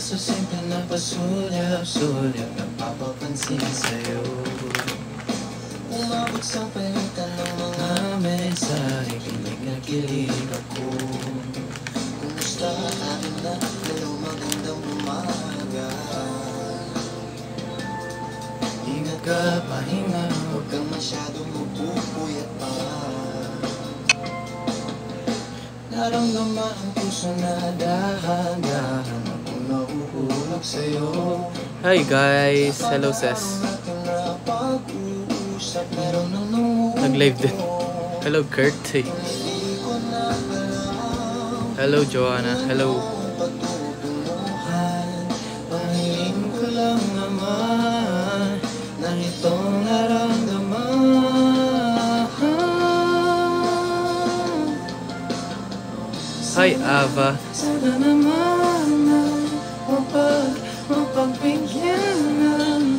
Kaso simple na pasulyap-sulyap napapapansin sa'yo. Umabot sa palitan ng mga mensahe, kinig na kilig ako. Kumusta akin na hello, magandang umaga. Ingat ka, pahinga, huwag kang masyadong mapupuyat pa. Naramdaman ang puso na dahan-dahan ako nauhulog sa'yo. Hi guys, hello Ses. Nag-live din. Hello Kurt. Hello Joanna, hello. Pahingin ko lang naman na itong naramdaman. Hi Ava. Sana naman na mapagbigyan ng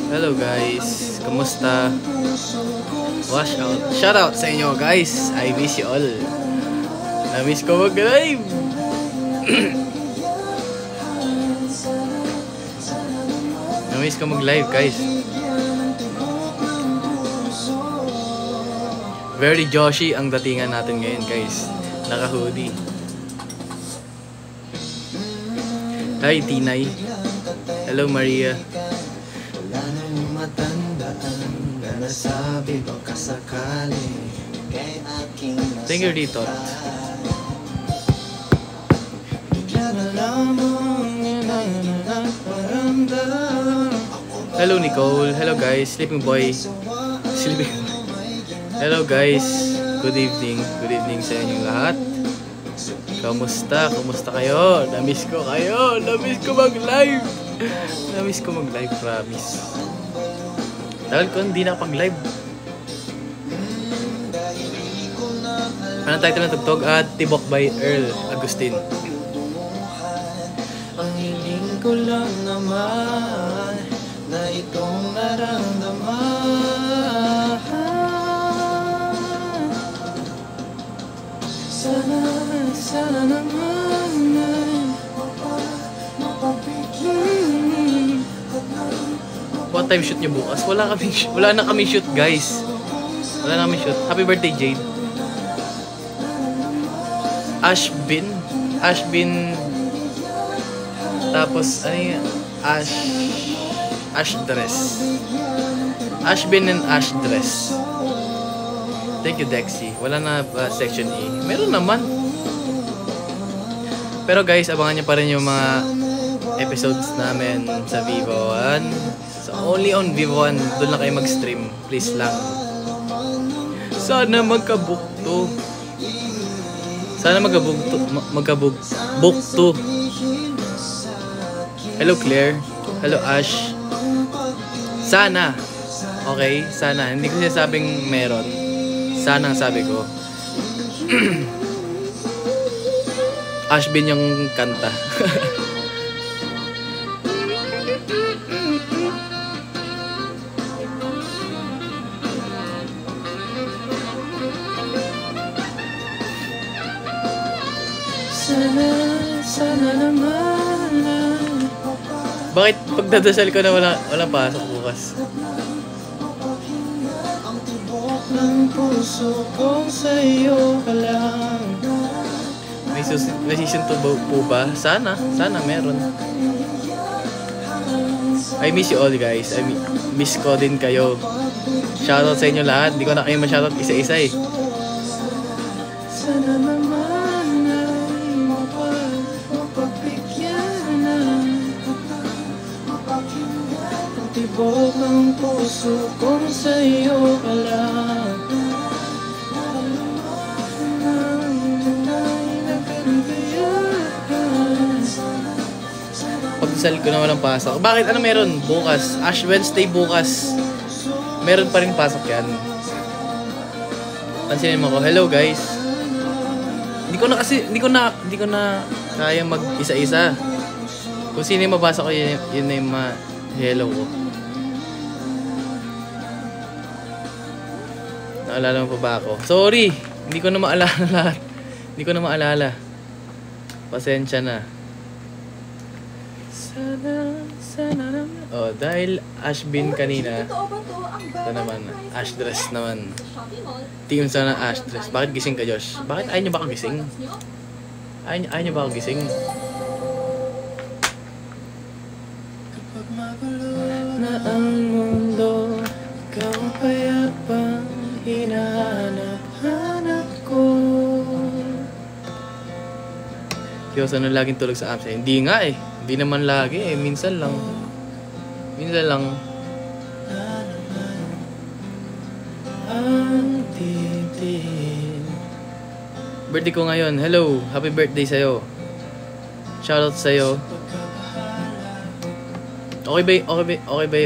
Hello guys, kumusta? Wash out. Shout out sa inyo guys. I miss you all. Na-miss ko mag-live. Na-miss ko mag-live guys. Very Joshi ang datingan natin ngayon guys. Naka-hoodie. Hi Tinay. Hello Maria. Wala nang matandaan na nasabi baka sakali kay aking nasaktan. Thank you Rito. Bigla na lamang nagparamdam. Hello Nicole. Hello guys. Sleeping boy. Sleeping. Hello guys. Good evening. Good evening sa inyong lahat. Kamusta? Kumusta kayo? Na-miss ko kayo. Na-miss ko mag-live. Na-miss ko mag-live, promise. Dahil ko hindi nakapag-live. Anong title ng tugtog? Tibok by Earl Agustin. Ang hiling ko lang naman na itong naramdaman. Sana naman mapapigyan. What time shoot niyo bukas? Wala na kami shoot guys. Wala na kami shoot. Happy birthday Jade. Ashbin. Tapos ano yung Ash dress. Ashbin and Ash dress. Thank you Dexy. Wala na section E. Meron naman. Pero guys, abangan nyo pa rin yung mga episodes namin sa Vivo 1. So only on Vivo 1 doon lang kayo mag-stream. Please lang. Sana magka-book to. Sana magka-book to. Hello Claire. Hello Ash. Sana. Okay, sana. Hindi ko sinasabing meron. Sana ang sabi ko. Ashbin yung kanta. Sana naman. Bakit pagdadasal ko na walang pasok bukas? Ang tibok ng puso kong sa'yo ka lang. May season 2 po ba? Sana meron. I miss you all guys. I miss ko din kayo. Shoutout sa inyo lahat. Hindi ko na kayo ma-shoutout isa-isa eh. Sana naman ay mapagbigyan ang tibok ng puso kong sa'yo ka lang. Pagdasal ko na walang pasok. Bakit? Ano meron? Bukas. Ash Wednesday bukas. Meron pa rin pasok yan. Pansinin mo ko. Hello guys. Hindi ko na kaya mag-isa-isa. Kung sino yung mabasa ko, yun na yung hello ko. Naalala mo pa ba ako? Sorry! Hindi ko na maalala lahat. Hindi ko na maalala. Pasensya na. Sana. Oh, dahil Ash Bin kanina, ito naman, Ash Dress naman. Team sana Ash Dress. Bakit gising ka, Josh? Bakit ayaw niyo ba ako gising? Ayaw niyo ba ako gising? Kapag magulo Na ang mundo, ikaw ang payapang hinahanap-hanap ko. Kiyos, ano laging tulog sa apps? Hindi nga eh. Hindi naman lagi eh. Minsan lang. Minsan lang. Ang titin. Birthday ko ngayon. Hello. Happy birthday sa'yo. Shoutout sa'yo. Okay ba yung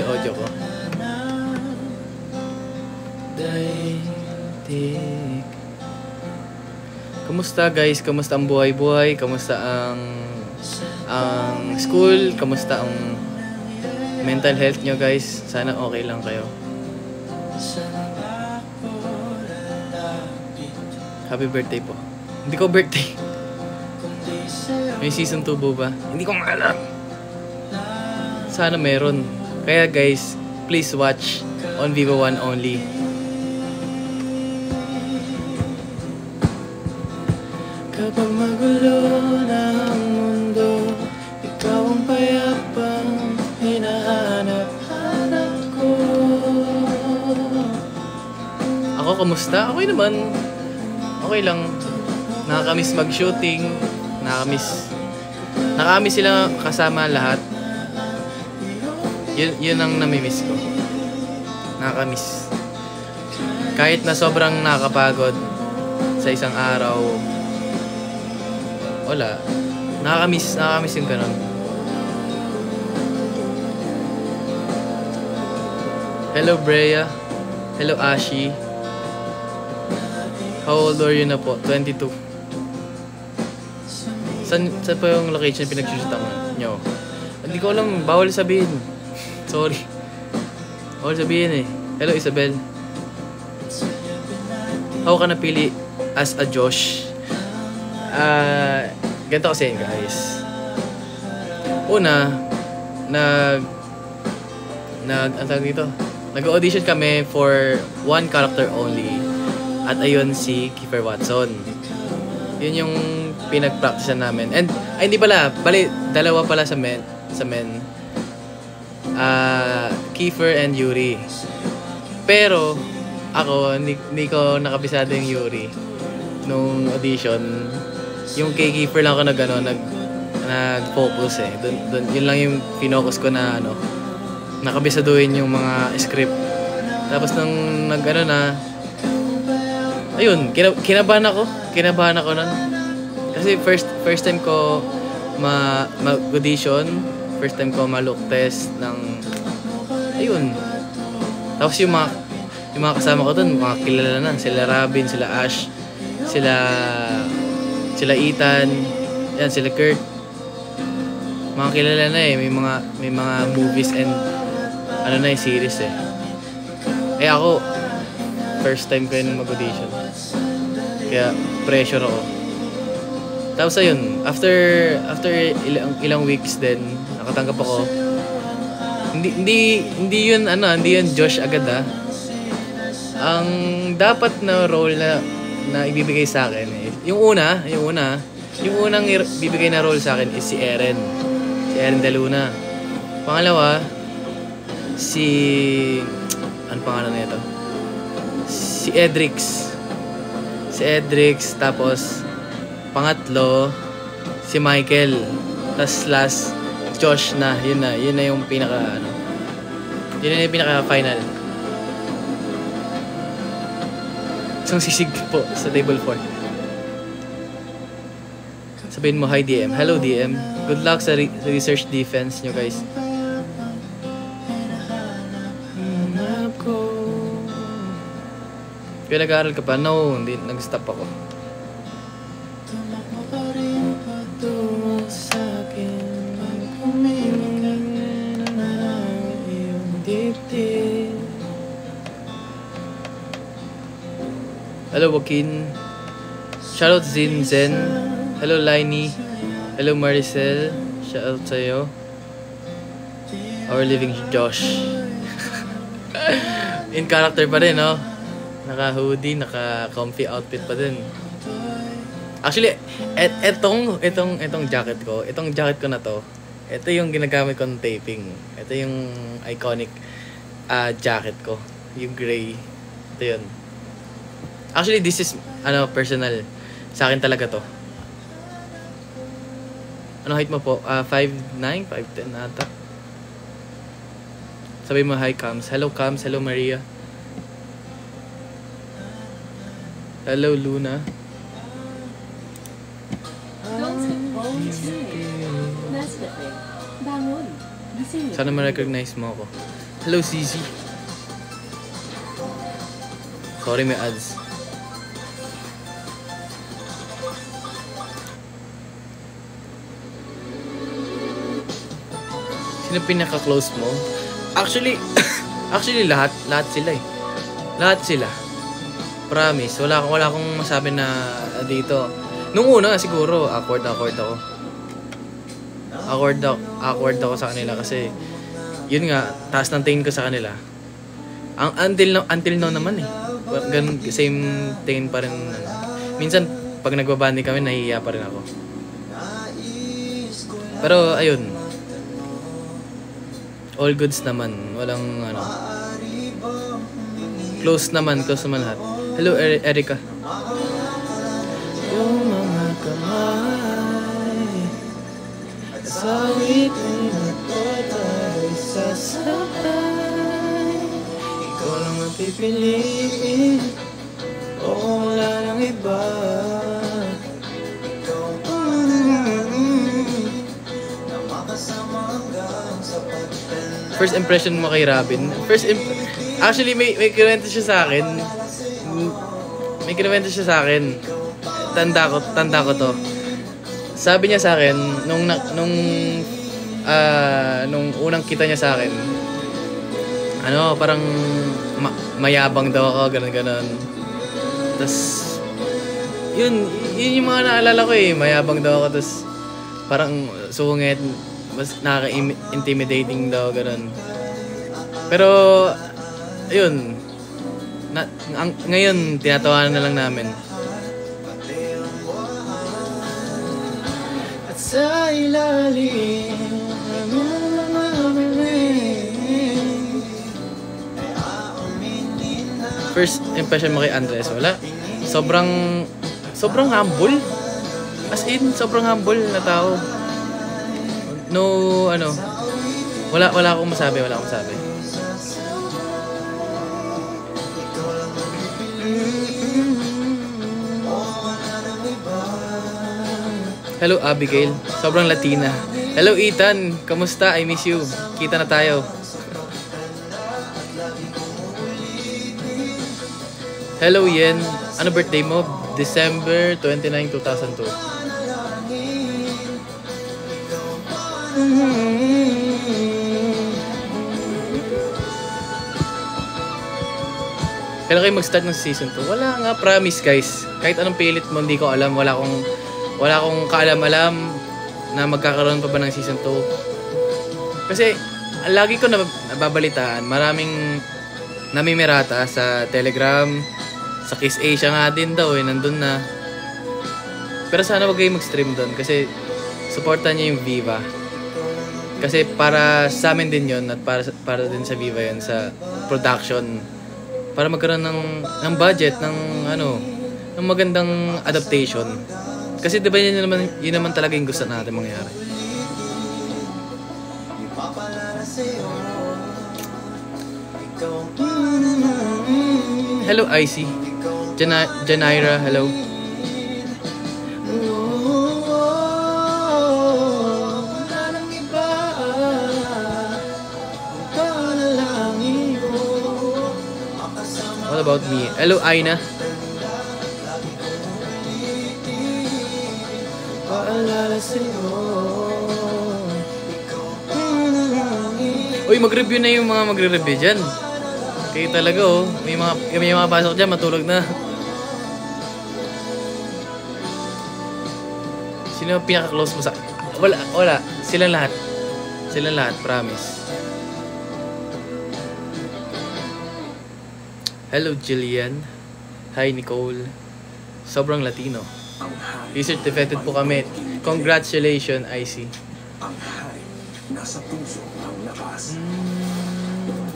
audio ko? Daigdig. Kamusta guys? Kamusta ang buhay-buhay? Kamusta ang school? Kamusta ang mental health nyo guys? Sana okay lang kayo. Happy birthday po. Hindi ko birthday. May season 2 ba? Hindi ko maalam. Sana meron. Kaya guys, please watch on Vivo One only. Kapag magulo na ang mundo, ikaw ang payapang hinahanap-hanap ko. Ako, kamusta? Okay naman. Okay lang. Nakakamiss mag-shooting. Nakakamiss sila kasama lahat. Yun ang namimiss ko. Nakakamiss. Kahit na sobrang nakakapagod sa isang araw, wala. Nakakamiss yung ganun. Hello Brea. Hello Ashi. How old are you na po? 22. Saan pa yung location pinag-shootan nyo? Hindi ko alam. Bawal sabihin. Sorry. Bawal sabihin eh. Hello Isabel. How ka napili as a Josh? Ganito kasi guys. Una, ang tawag dito, nag-audition kami for one character only. At ayun si Kiefer Watson. Yun yung pinag-practicean namin. And ay hindi pala, bali dalawa pala sa men. Kiefer and Yuri. Pero ako hindi ko nakabisado yung Yuri nung audition. Yung kay Kiefer lang ako nag-focus eh. Dun, yun lang yung pinocus ko na nakabisaduhin yung mga script. Tapos nung ayun, kinabahan ako nun. Kasi first time ko mag-audition, first time ko ma-look test ng ayun. Tapos yung mga kasama ko dun, mga kilala na, sila Robin, sila Ash, sila Ethan, yan, sila Kurt. Mga kilala na eh, may mga movies and series eh. Ako, first time ko yun mag-audition. Kaya pressure ako. Tapos ayun, after ilang weeks din, nakatanggap ako. Hindi yun Josh agad ah. Ang dapat na role na ibibigay sa akin eh, yung unang bibigay na role sa akin is si Eren De Luna. Pangalawa, ano pangalan na ito? Si Edrix, tapos pangatlo si Michael, tapos last Josh na. Yun na yung pinaka final. Isang sisig po sa table 4. Sabihin mo, hi DM. Hello DM. Good luck sa research defense nyo guys. Kaya nag-aaral ka pa? No, hindi. Nag-stop ako. Hello Joaquin. Shoutout Zen. Hello Lainey. Hello Maricel. Shoutout sa'yo. Our living Josh. In character pa rin, no? Naka-hoodie, naka-comfy outfit pa din. Actually, etong jacket ko na to, ito yung ginagamit ko ng taping. Ito yung iconic jacket ko. Yung gray. Ito yun. Actually, this is, personal. Sa akin talaga to. Ano height mo po? 5'9", 5'10" ata. Sabi mo, hi Cams. Hello Cams, hello Maria. Hello Luna. Sana ma-recognize mo ako. Hello Cici. Sorry, may ads. Sino pinaka-close mo? Actually, lahat sila eh. Lahat sila. Promise, wala akong masabi na dito. Nung una siguro, awkward ako. Awkward ako sa kanila kasi yun nga, taas ng tingin ko sa kanila. Until now naman eh. Ganun, same tingin pa rin. Minsan, pag nagbabandi kami, nahihiya pa rin ako. Pero, ayun. All goods naman. Walang, close naman lahat. Hello, Erica. Yung mga kamay sa awitin at patay sa sabay. Ikaw lang ang pipiliin o wala nang iba. Ikaw na makasama hanggang sa pagtanda. First impression mo kay Robin? Actually, may kinuwento siya sa akin. Tanda ko to. Sabi niya sa akin, nung unang kita niya sa akin, parang mayabang daw ako, ganun. Tapos, yun yung mga naalala ko eh, mayabang daw ako, tapos parang sungit, mas nakaka-intimidating daw, ganun. Pero, ayun, ngayon, tinatawanan na lang namin. At sa ilalim first impression mo kay Andres, wala. Sobrang humble. As in, sobrang humble na tao. No, wala akong masabi. Hello Abigail, sobrang Latina. Hello Ethan, kamusta? I miss you. Kita na tayo. Hello Yen, ano birthday mo? December 29, 2002. Kailan kayo mag-start ng season 2? Wala nga, promise guys. Kahit anong pilit mo, hindi ko alam. Wala akong kaalam-alam na magkakaroon pa ba ng season 2. Kasi, lagi ko nababalitaan, maraming namimirata sa Telegram, sa Kiss Asia nga din daw nandun na. Pero sana wag kayo mag-stream doon kasi supportan niyo yung Viva. Kasi para sa amin din yun at para din sa Viva yun, sa production. Para magkaroon ng budget, ng magandang adaptation. Kasi diba yun naman talaga yung gusto natin mangyari. Hello Icy. Janaira, hello. What about me? Hello Aina. Uy, mag-review na yung mga magre-review dyan. Kayo talaga may mga pasok dyan, matulog na. Sino yung pinaka-close mo sa... Wala. Silang lahat, promise. Hello, Jillian. Hi, Nicole. Sobrang Latino. Research defected po kami. Congratulations, IC. Ang hari, nasa puso ng lakas.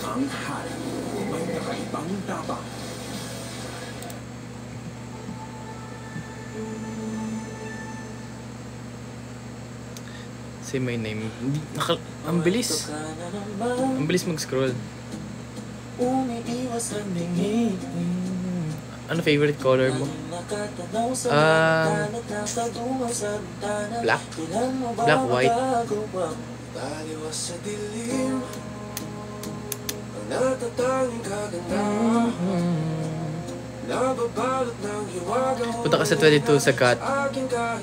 Ang hari, may nakaibang tapang. Say my name. Ang bilis. Ang bilis mag-scroll. Ano favorite color mo? Black? Black, white. Taliwas sa dilim ang natatanging kagandahan. Nababalot ng hiwaga mo. Punta ka sa 22 sa cut.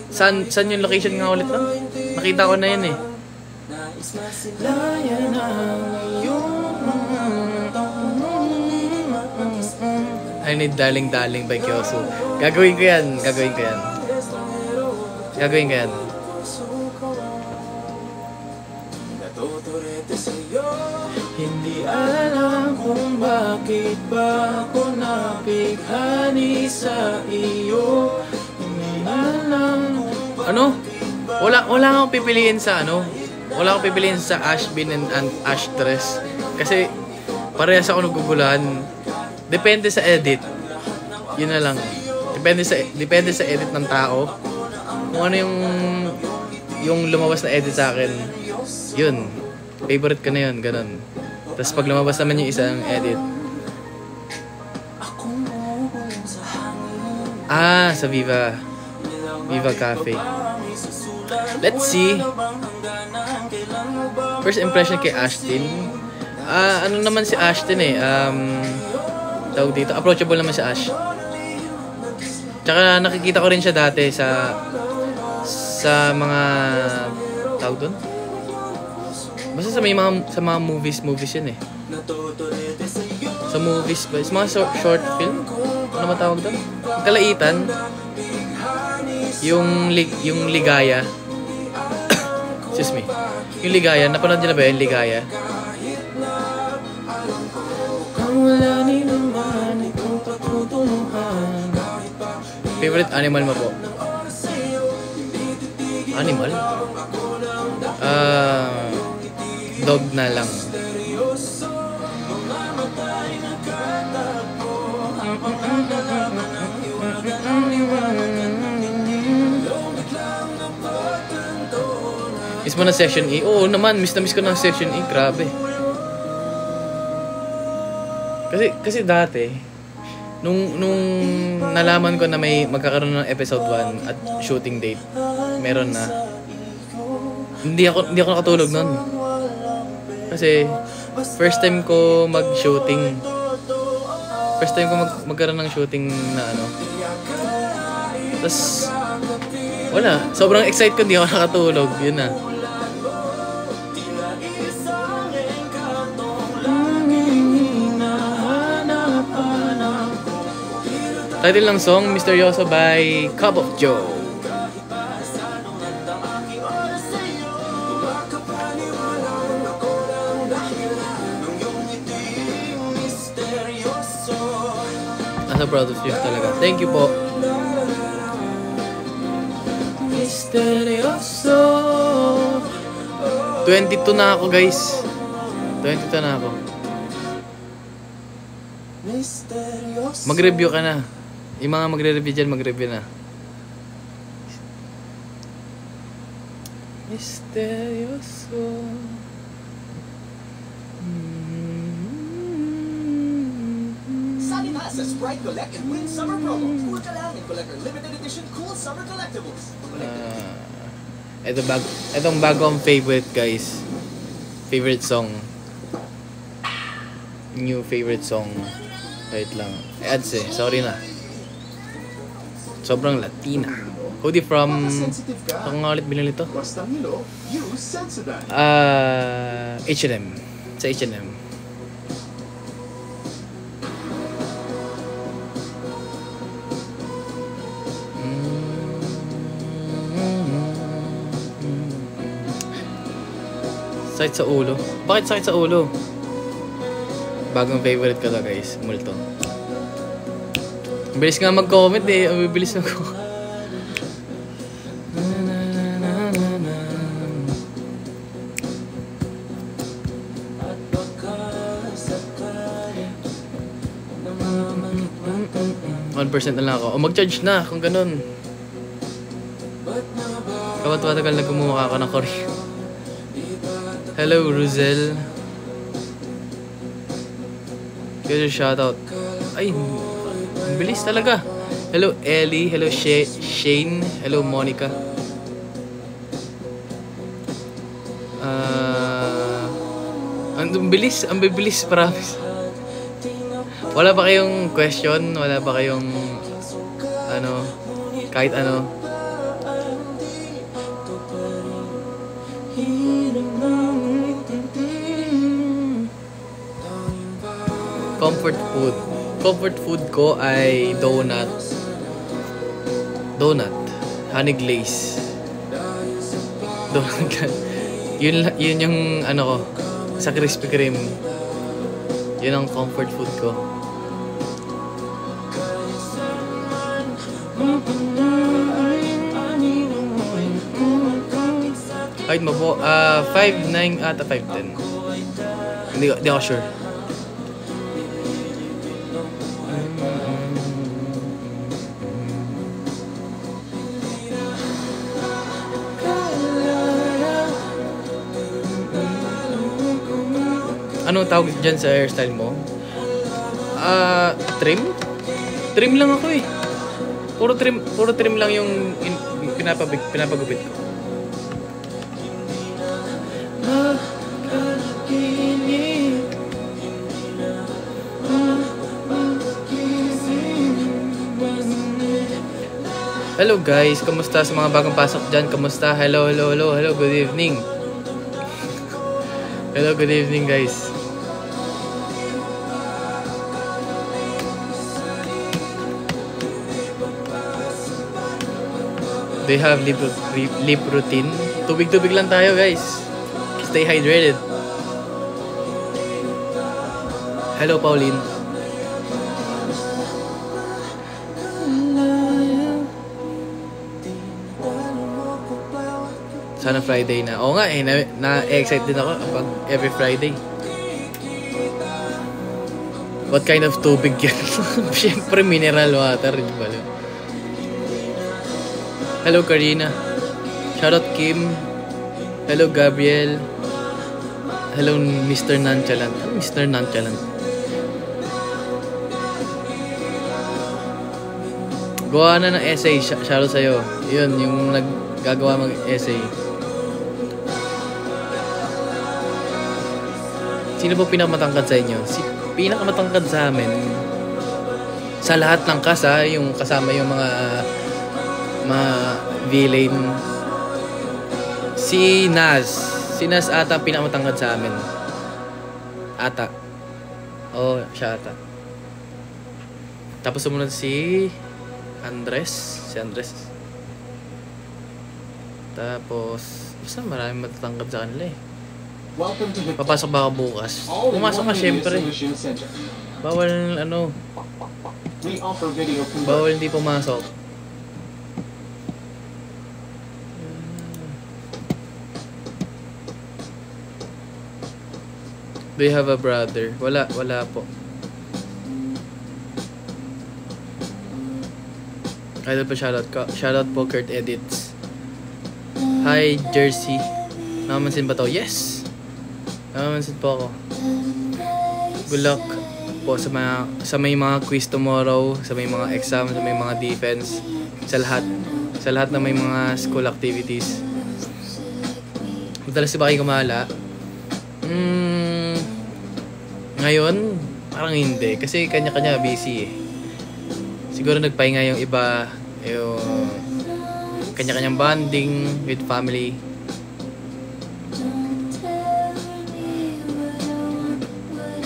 Saan yung location nga ulit no? Nakita ko na yun eh. Nais masilayan ang iyong I need Darling Darling by Kyosu. Gagawin ko yan. Gagawin ko yan. Gagawin ko yan. natuturete sa'yo. Hindi alam kung bakit ba ako napighani sa iyo. Hindi alam. Ano? Wala akong pipiliin sa ano. Wala akong pipiliin sa Ashbin and Ashtress. Kasi parehas ako naguguluhan. Depende sa edit. Yun na lang. Depende sa edit ng tao. Kung ano yung lumabas na edit sa akin. Yun. Favorite ko na yun. Ganun. Tapos pag lumabas naman yung isang edit. Sa Viva. Viva Cafe. Let's see. First impression kay Ashton. Ano naman si Ashton eh. Tawag dito. Approachable naman si Ash. Tsaka nakikita ko rin siya dati sa mga tawag doon. Basta sa mga movies yun eh. Sa movies ba? Sa mga short film? Ano matawag doon? Kalaitan. Yung Ligaya. Excuse me. Yung Ligaya, napanood niyo na ba yung Ligaya? Favorite animal mo po? Animal? Dog na lang. Miss mo na Section E? Oo naman, miss na miss ko ng Section E. Grabe. Kasi dati, nung nalaman ko na may magkakaroon ng episode 1 at shooting date, meron na. Hindi ako nakatulog nun. Kasi first time ko mag-shooting. First time ko magkaroon ng shooting na ano. Tapos wala, sobrang excited ko, hindi ako nakatulog. Yun na. Title ng song, Misteryoso by Cup of Joe. Nasa proud of you talaga. Thank you po. Misteryoso. 22 na ako guys. 22 na ako. Mag-review ka na. Yung mga magre-review dyan, mag-review na. Misteryoso. Sali na sa Sprite Collect and Win Summer Promo. Cool ka lang and collect our limited edition cool summer collectibles. Itong bagong favorite guys. Favorite song. New favorite song. Wait lang. Ads eh. Sorry na. Sobrang Latina. Hoodie from... Saan nga ulit binili ito? H&M. Sa H&M. Sakit sa ulo. Bakit sakit sa ulo? Bagong favorite ko to guys. Multo. Bilis nga mag-comment eh. Ang bibilis mag %1 na lang ako. O mag-charge na kung ganun. Kapag matagal na gumawa ka ng Korea. Hello, Ruzel. Good shoutout. Ay, ang bilis talaga. Hello, Ellie. Hello, Shane. Hello, Monica. Ang bilis. Ang bibilis, promise. Wala ba kayong question? Wala ba kayong ano? Kahit ano? Comfort food. Comfort food ko ay donut. Honey glaze. Donut. Yun yung ano ko sa Krispy Kreme. Yun ang comfort food ko. Kahit mo po, 5'9" ata 5'10". Hindi ako sure. Anong tawag dyan sa hairstyle mo? Trim? Trim lang ako eh. Puro trim lang yung pinapagupit ko. Hello guys, kamusta sa mga bagong pasok dyan? Kamusta? Hello, good evening. Hello, good evening guys. Do you have lip routine? Tubig-tubig lang tayo guys. Stay hydrated. Hello, Pauline. Sana Friday na. Oo nga eh, na-excite din ako pag every Friday. What kind of tubig yan? Siyempre mineral water. Hello, Karina. Shoutout, Kim. Hello, Gabriel. Hello, Mr. Nonchalant. Mr. Nonchalant. Gawa na ng essay. Shoutout sa'yo. Yun, yung naggagawa mag-essay. Sino po pinakamatangkad sa inyo? Si pinakamatangkad sa amin. Sa lahat ng kasa, yung kasama yung mga villain. Si Nas ata pinakamatangkad sa amin. Ata. Oh, siya ata. Tapos sumunod si Andres. Tapos basta maraming matatangkad sa kanila eh. Papasok ba ka bukas? Pumasok ka syempre. Bawal ano. Bawal hindi pumasok. Do you have a brother? Wala po. Idol pa shoutout po Kurt Edits. Hi Jersey. Namamansin ba to? Yes. Namamansin po ako. Good luck po sa may mga quiz tomorrow, sa may mga exam, sa may mga defense, sa lahat na may mga school activities. Madalas ba kayo kumala? Ngayon, parang hindi. Kasi kanya-kanya busy eh. Siguro nagpahinga yung iba. Yung kanya-kanyang bonding with family.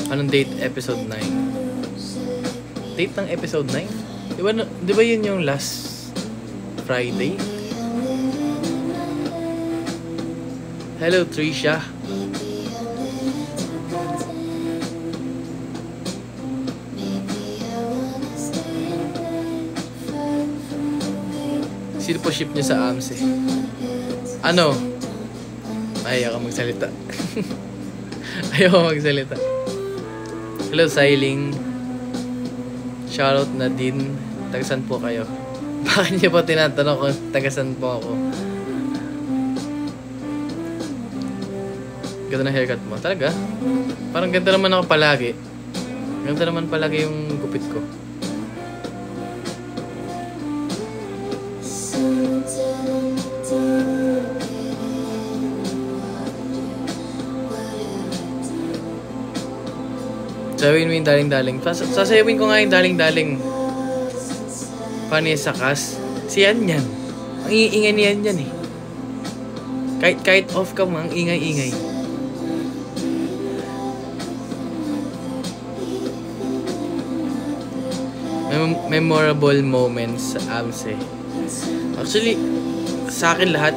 Anong date? Episode 9. Date ng episode 9? Di ba yun yung last Friday? Hello, Trisha. Sino po ship niyo sa AMSE? Ano? Ay, ako magsalita. Ayaw magsalita. Hello, Sailing. Shoutout Nadine. Tagasan po kayo? Bakit niyo po tinatanong kung tagasan po ako? Ganda na haircut mo. Talaga? Parang ganda naman ako palagi. Ganda naman palagi yung gupit ko. Sasayawin mo yung daling-daling. Sasayawin ko nga yung daling-daling. Paano yung sakas? Si Yan yan. Ang ingay ni Yan yan eh. Kahit off ka mo, ang ingay-ingay. Memorable moments sa AMSE. Actually, sa akin lahat.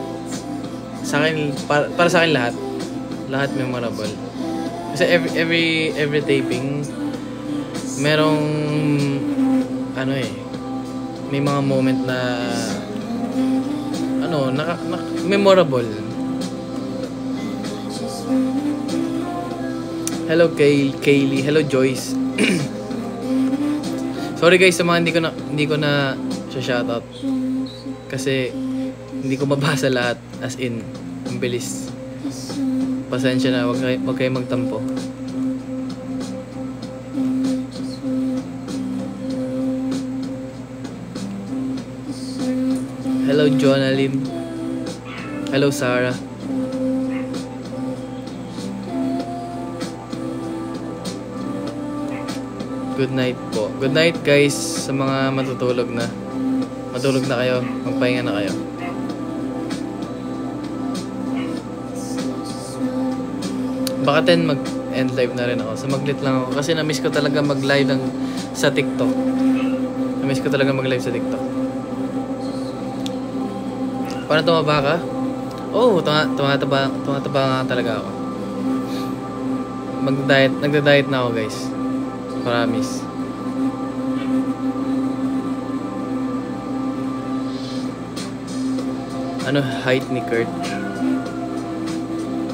Para sa akin lahat. Lahat memorable. Kasi every taping merong ano eh, may mga moment na ano, memorable. Hello Kaylee, hello Joyce. Sorry guys sa mga hindi ko na shoutout kasi hindi ko mabasa lahat, as in ang bilis. Pasensya na, wag kayo magtampo. Hello Jonalim. Hello Sarah. Good night po. Good night guys sa mga matutulog na. Matulog na kayo, magpahinga na kayo. Baka 10 mag-end live na rin ako. So mag-lit lang ako. Kasi na-miss ko talaga mag-live sa TikTok. Na-miss ko talaga mag-live sa TikTok. Paano tumaba ka? Oo, tumataba nga talaga ako. Nagda-diet na ako guys. Promise. Ano height ni Kurt?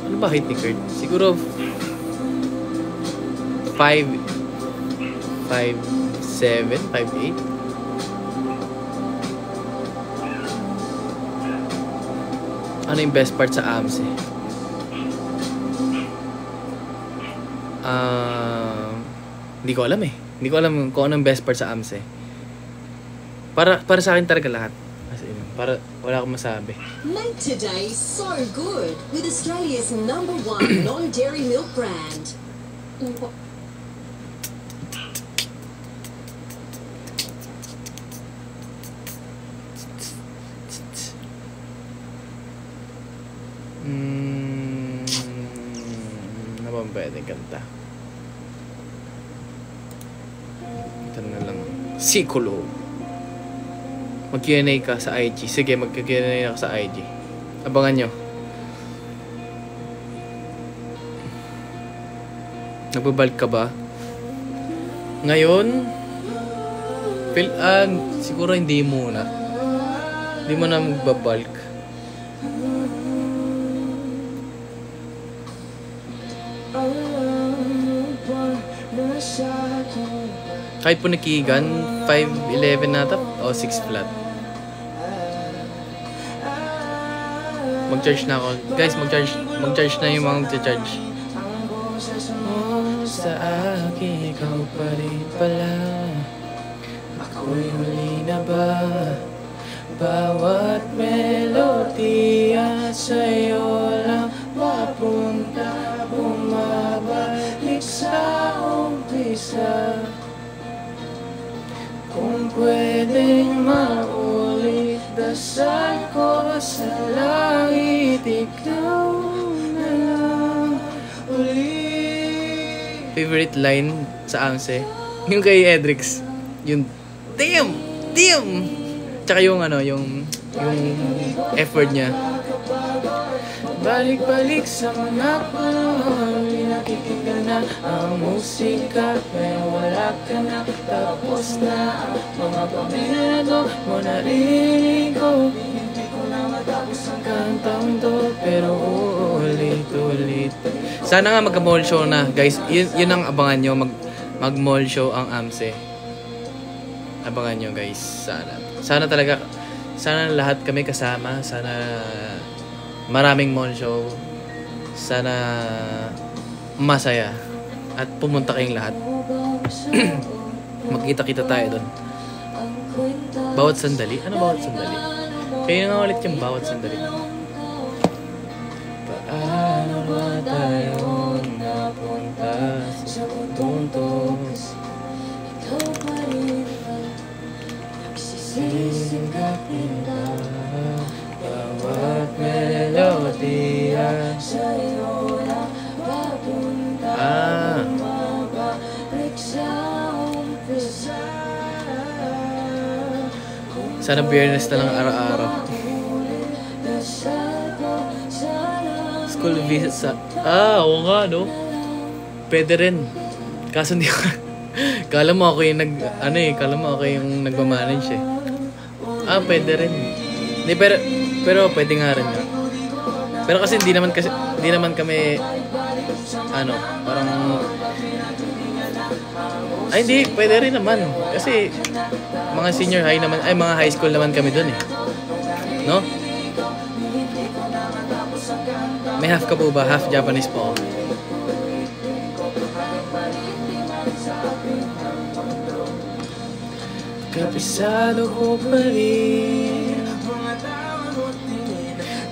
Ano ba height ni Kurt? Siguro 5'7", 5'8". Ano yung best part sa AMSE? Hindi ko alam eh. Hindi ko alam kung ano yung best part sa AMSE. Para sa akin talaga lahat. Para wala akong masabi. Make today so good with Australia's #1 non-dairy milk brand. Ano ba pwedeng kanta? Ito na lang. Sikolo. Mag-Q&A ka sa IG. Sige, mag-Q&A ako sa IG. Abangan nyo. Nagbabalik ka ba? Ngayon? Siguro hindi muna. Hindi mo na magbabalik. Kahit po nakikigan, 5'11" nata o 6 flat. Mag-charge na ako. Guys, mag-charge na yung mga mag-charge. Oh, sa akin, ikaw pa rin pala. Ako'y huli na ba? Bawat melodiya sa'yo lang papunta, bumabalik sa umpisa. Kung pwedeng maulit, dasal ko sa langit, ikaw na lang ulit. Favorite line sa AMSE? Yung kay Edrix. Yung, damn! Tsaka yung yung F-word niya. Balik-balik sa mga panahon, pinakikita na ang musika, pero wala ka na. Tapos na ang mga pamilado mo, narinig ko. Hindi ko na matapos ang kantang to, pero ulit-ulit. Sana nga magka-mall show na, guys. Yun ang abangan nyo, mag-mall show ang AMSE. Abangan nyo, guys. Sana talaga, sana lahat kami kasama. Sana maraming mall show. Sana masaya. At pumunta kayong lahat. Magkita-kita tayo doon. Bawat sandali? Ano bawat sandali? Kaya nga ulit yung bawat sandali. Paano ba tayo napunta sa punto? Ikaw pa rin ang nagsisingapin ka. Bawat melodiya sa'yo na papunta. Bumabalik sa umpisa. Sana Biyernes na lang araw-araw. School visit sa... oo nga, no? Pwede rin. Kaso hindi ko... Kala mo ako yung kala mo ako yung nagmamanage eh. Pwede rin. Hindi, pero pwede nga rin yun. Pero kasi hindi naman kami parang hindi, pwede rin naman. Kasi mga senior high naman, mga high school naman kami dun eh. No? May half ka po ba? Half Japanese po. Kapisado ko pa rin,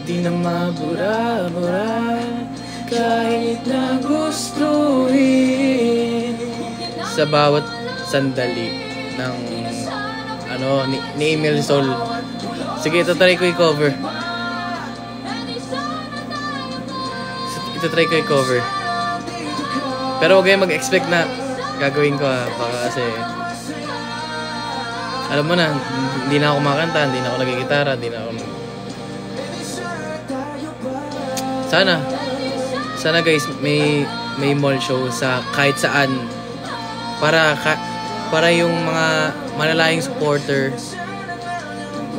di na mabura-bura kahit na gustuhin. Sa bawat sandali ng ni Emil Sol. Sige, try ko i-cover. Try ko i-cover. Pero huwag kayong mag-expect na gagawin ko baka kasi alam mo na, hindi na ako kumakanta, hindi na ako nagigitara, hindi na ako Sana guys, may mall show sa kahit saan para yung mga malalayong supporter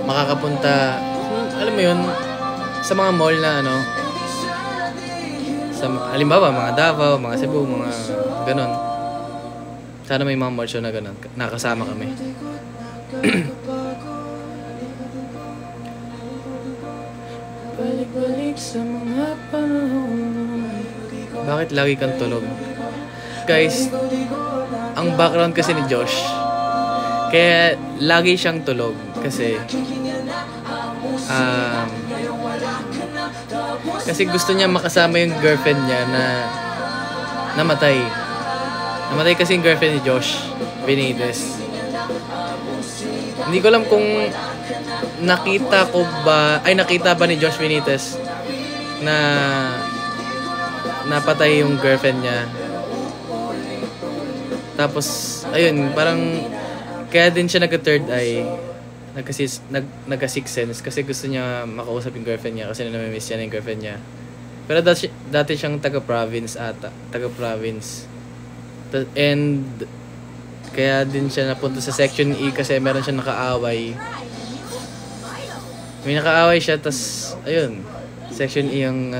makakapunta, alam mo yun, sa mga mall na sa halimbawa mga Davao, mga Cebu, mga ganon. Sana may mga mall show na ganon, nakasama kami. Balik-balik sa mga panahon. Bakit lagi kang tulog? Guys, ang background kasi ni Josh, kaya lagi siyang tulog kasi kasi gusto niya makasama yung girlfriend niya na namatay kasi yung girlfriend ni Josh Benitez. Hindi ko alam kung nakita ba ni Josh Benitez na napatay yung girlfriend niya. Tapos ayun, parang kaya din siya nagka-third eye, nagka-sixth sense kasi gusto niya makausap yung girlfriend niya kasi namimiss niya yung girlfriend niya. Pero dati siyang taga-province and kaya din siya napunta sa Section E kasi meron siya nakaaway. May nakaaway siya, tas ayun, Section E ang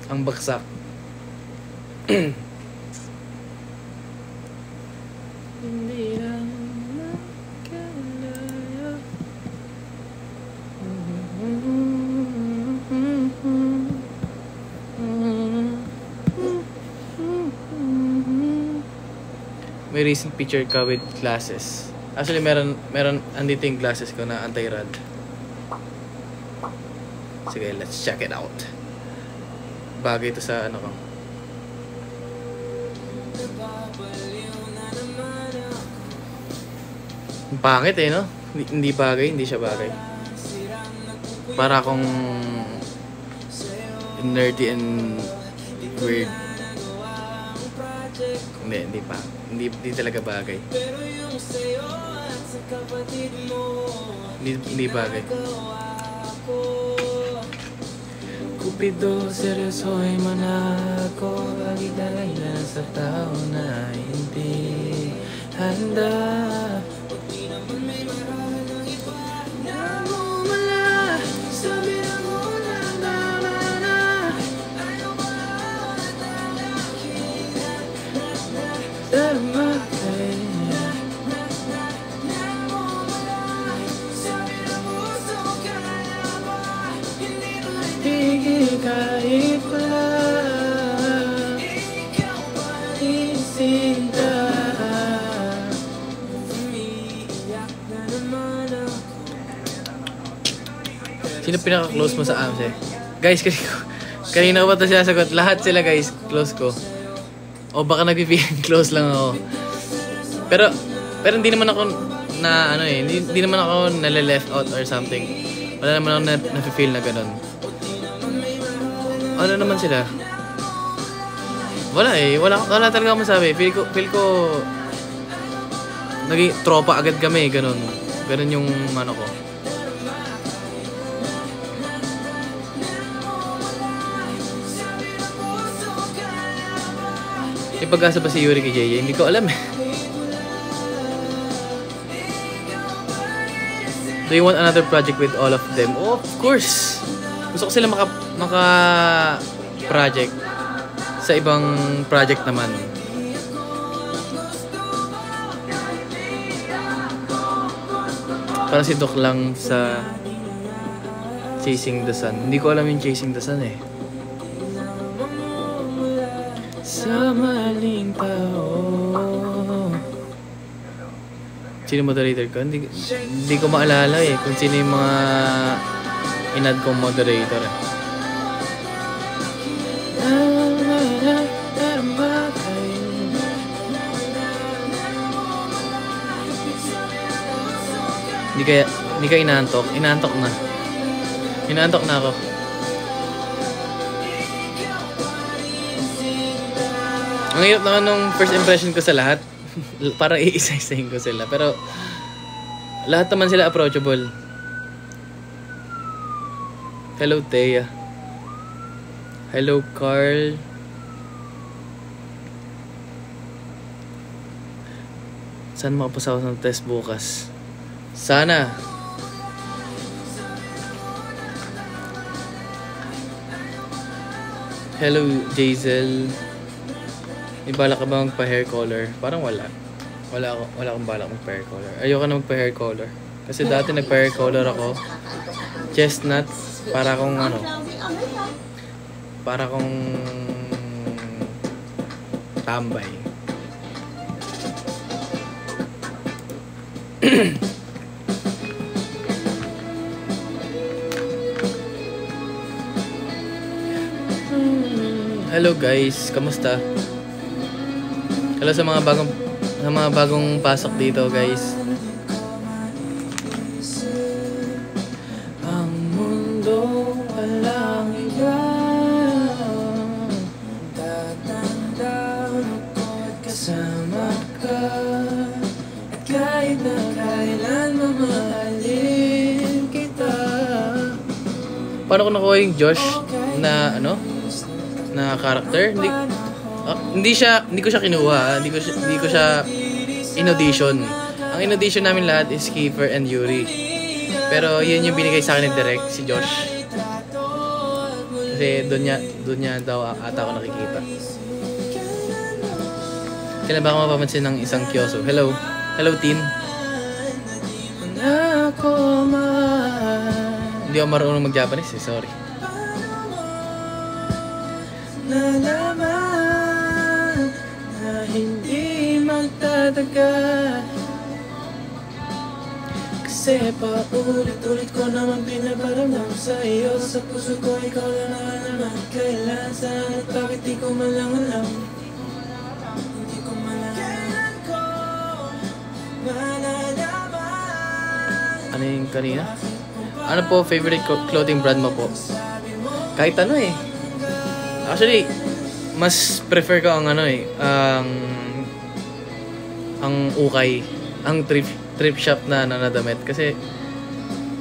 ang baksak. Hindi lang makalaya. May recent picture ka with glasses. Actually, meron andito yung glasses ko na anti-rad. Sige, let's check it out. Bagay ito sa ko. Ang pangit no? Hindi bagay, hindi siya bagay. Para akong nerdy and weird. Hindi talaga bagay. Hindi bagay. Kung Cupido, seryoso'y manako. Pag-idalay na sa tao na hindi handa. Namumula, sabi na mo na tama na. Tama kayo. Higit kahit wala isinta. Sino pinaka-close mo sa AMSE? Guys, kanina ko pa ito sinasagot. Lahat sila guys, close ko. O baka nagpipiling close lang ako. Pero hindi naman ako na ano eh, hindi naman ako nale-left out or something. Wala naman ako na-feel na ganun. Ano naman sila? Wala eh. Wala talaga ako masabi. Feel ko naging tropa agad kami. Ganun yung ano ko. May pag-asa ba si Yuri kay JJ? Hindi ko alam eh. Do you want another project with all of them? Oh, of course! Gusto ko sila maka-project sa ibang project naman. Para si Doc lang sa Chasing the Sun. Hindi ko alam yung Chasing the Sun eh. Sa maling tao. Sino moderator ko? Hindi ko maalala eh kung sino yung mga inad kong moderator eh. Hindi ka inaantok? Inaantok na. Inaantok na ako. Ang hirap naman nung first impression ko sa lahat. Para iisa-isahin ko sila. Pero lahat naman sila approachable. Hello, Thea. Hello, Carl. Saan makapasa ako ng test bukas? Sana. Hello, Jazel. May balak ka ba magpa-hair color? Parang wala. Wala akong balak magpa-hair color. Ayoko na magpa-hair color. Kasi dati nagpa-hair color ako. Chestnut. Para akong ano. Para akong tambay. Hello guys, kamusta? Hello sa mga bagong pasok dito, guys. Ang mundo walang iba. Tatandaan ako't kasama ka. At kahit na kailan mamahalin kita. Paano ko nakuha yung Josh na ano? Na character? Hindi ko siya kinuha. Hindi ko siya in-audition. Ang in-audition namin lahat is Kiefer and Yuri. Pero yun yung binigay sa akin ni Direk, si Josh. Kasi doon niya daw ata ako nakikita. Kailan ba ako mapapansin ng isang kyoso? Hello. Hello, team. Hindi ako marunong mag-Japanese eh. Sorry. Nalaman na hindi magtatagal. Kasi paulit-ulit ko naman pinaparamdam sa iyo. Sa puso ko ikaw lang naman kailan. Saan at bakit di ko man lang alam. Hindi ko man lang kailan ko malalaman. Ano yung kanina? Ano po favorite clothing brand mo po? Kahit ano eh. Actually, mas prefer ko ang ano eh, ang ukay, ang thrift shop na nanadamit. Kasi,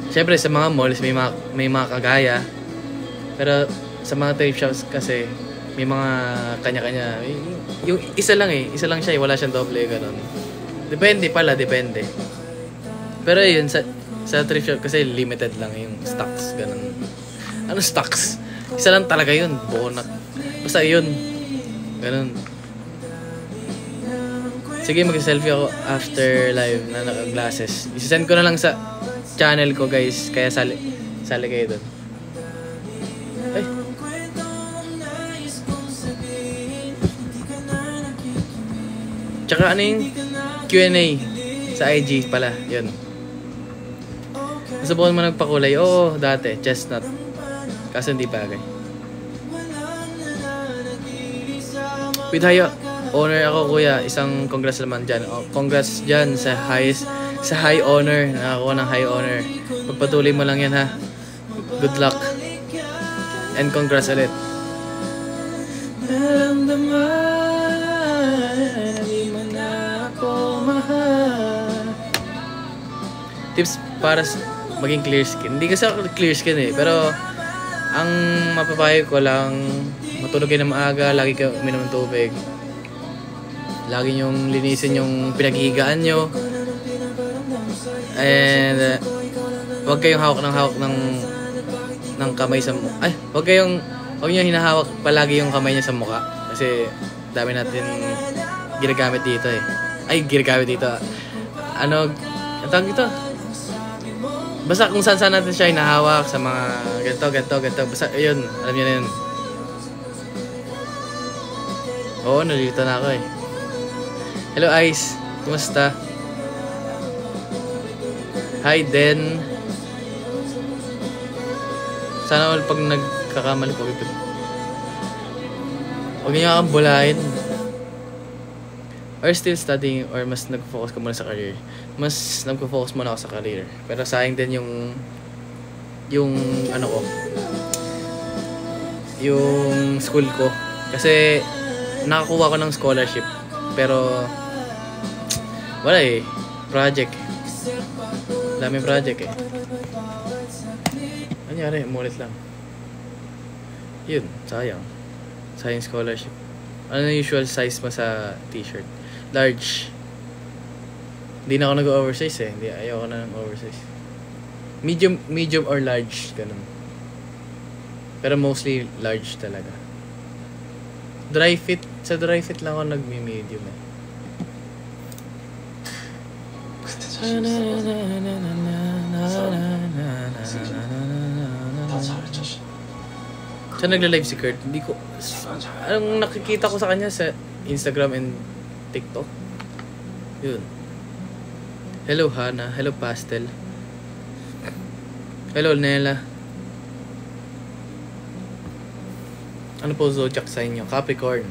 syempre sa mga malls may mga kagaya. Pero sa mga thrift shops kasi may mga kanya-kanya. Yung isa lang isa lang siya, wala siyang doble ganun. Depende. Pero yun sa thrift shop kasi limited lang yung stocks ganun. Ano stocks? Isa lang talaga yun, buo na. Basta yun. Ganun. Sige, mag-selfie ako after live na naka-glasses. Isasend ko na lang sa channel ko, guys. Kaya sali kayo dun. Ay. Tsaka ano yung Q&A sa IG pala. Yun. Nasubukan mo nagpakulay? Oo, dati. Chestnut. Kaso hindi bagay. With high honor ako, kuya. Isang congrats naman dyan. Congrats dyan sa high honor. Nakakuha ng high honor. Pagpatuloy mo lang yan, ha. Good luck. And congrats ulit. Tips para maging clear skin. Hindi kasi ako clear skin pero ang mapapayo ko lang, matulog kayo ng maaga, lagi kayo uminom ng tubig. Lagi nyong linisin yung pinaghihigaan nyo. And huwag kayong hawak ng kamay sa mukha. Huwag nyo hinahawak palagi yung kamay niya sa mukha. Kasi dami natin ginagamit dito ginagamit dito. Ano, tawag ito? Basta kung saan natin siya hinahawak sa mga ganito. Basta yun, alam niyo na yun. Oo, nalilito na ako Hello Ice, kumusta? Hi Den. Sana all pag nagkakamali po ito. Huwag niyo akong bulahin. Or still studying or mas nag-focus ka muna sa career? Mas nag-focus muna ako sa career. Pero sayang din yung ano ko. Yung school ko. Kasi nakakuha ko ng scholarship. Pero wala project. Daming project Anyari, umulit lang. Yun, sayang. Sayang scholarship. Ano yung usual size mo sa t-shirt? Large. Hindi na ako nag-oversize Hindi, ayoko na ng oversize. Medium or large, ganun. Pero mostly large talaga. Dry fit. Sa dry fit lang ako nagme-medium Saan nagla-live si Kurt? Hindi ko... Anong nakikita ko sa kanya sa Instagram and TikTok? Yun. Hello Hana. Hello Pastel. Hello Nela. Ano po zodiac sign nyo? Capricorn.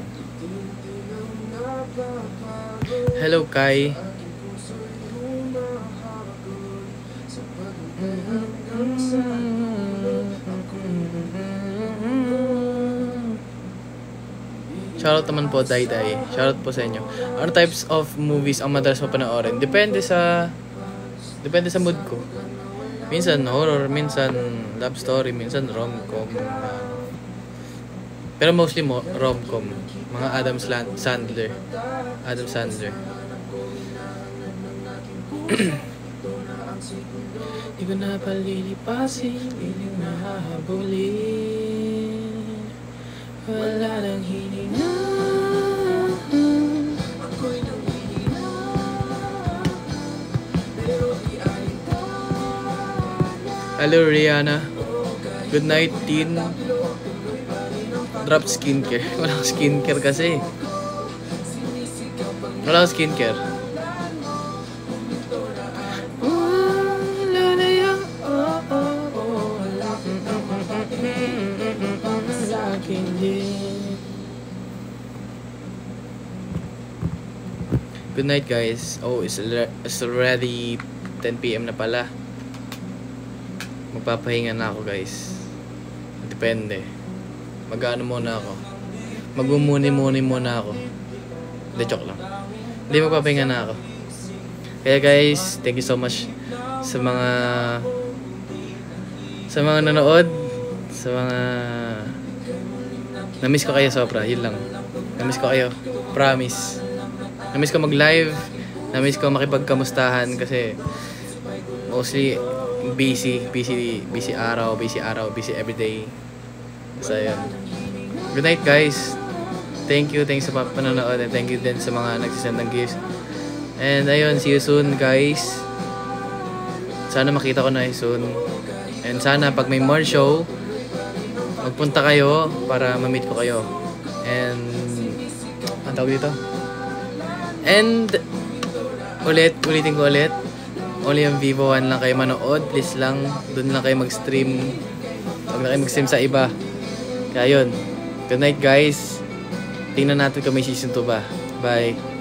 Hello Kai. Shoutout naman po, Dayday. Shoutout po sa inyo. Ano types of movies ang madalas mo panoorin? Depende sa mood ko. Minsan horror, minsan love story, minsan rom-com. Pero mostly rom-com. Mga Adam Sandler. Di ko na palilipasin, hindi na hahabulin. Wala nang hininga. Ako'y nanghihina. Pero ialita. Hello Rihanna. Good night, teen. Drop skincare. Walang skincare kasi. Walang skincare. Good night guys. Oh, it's already 10 PM na pala. Magpapahinga na ako guys. Depende. Mag-ano muna ako. Magmumuni-muni muna ako. Hindi, joke lang. Hindi, magpapahinga na ako. Kaya guys, thank you so much sa mga nanood, sa mga Namiss ko kayo sobra, yun lang. Namiss ko kayo, promise. Namiss ko mag-live, namiss ko makipagkamustahan kasi mostly busy araw, busy everyday. So yun. Good night guys. Thank you sa panonood and thank you din sa mga nagsisend ng gifts. And ayun, see you soon guys. Sana makita ko na soon. And sana pag may more show, magpunta kayo para ma-meet ko kayo. And ang tawag dito? And ulitin ko ulit. Only yung Vivo 1 lang kayo manood. Please lang, dun lang kayo mag-stream. Huwag na kayo mag-stream sa iba. Kaya yun. Good night guys. Tingnan natin kung may season 2 ba. Bye.